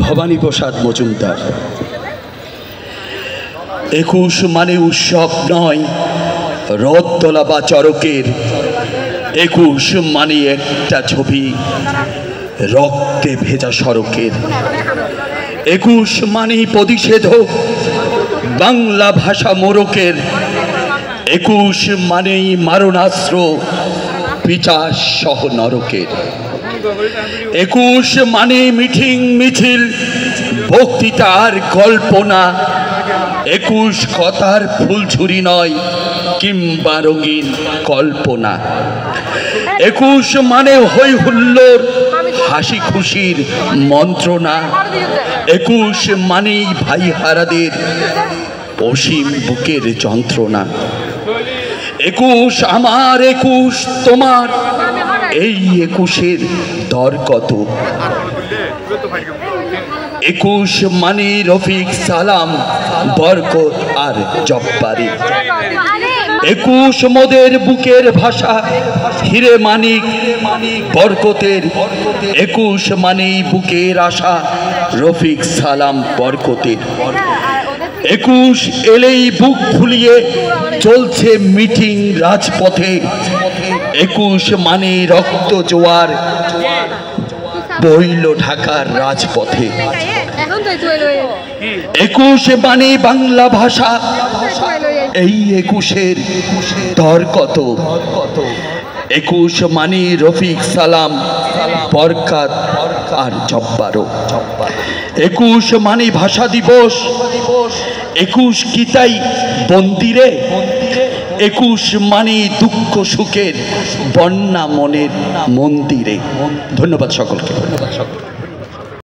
ভবানী প্রসাদ মজুমদার। 21 মানে উৎসব নয় রথ তোলা বা চরকের, 21 মানে একটা ছবি রক্তে ভেজা সড়কের, 21 মানে প্রতিষেধক বাংলা ভাষা মোরকের, 21 মানেই মারণাস্ত্র পিচাস সহ নরকের, 21 মানে মিটিং মিছিল বক্তৃতার কল্পনা, 21 কথার ফুলঝুরি নয় কিংবা রঙিন কল্পনা, 21 মানে হই হুল্লোড় হাসি খুশির মন্ত্রণা, 21 মানেই ভাই হারাদের অসীম বুকের যন্ত্রণা। 21 আমার 21 তোমার, এই 21-এর দর কত? 21 মানে রফিক সালাম বরকত আর জব্বারি, 21 মোদের বুকের ভাষা হিরে মানিক বরকতের, 21 মানেই বুকের আশা রফিক সালাম বরকতের, 21 এলেই বুক ফুলিয়ে চলছে মিটিং রাজপথে, 21 মানে রক্ত জোয়ার বইল ঢাকার রাজপথে, 21 মানে বাংলা ভাষা, এই 21-এর দর কত? 21 মানে রফিক সালাম বরকত আর জব্বারও, 21 মানে ভাষা দিবস, 21 কি তাই বন্দিরে, 21 মানে দুঃখ সুখের বন্যা মনের মন্দিরে। ধন্যবাদ সকলকে।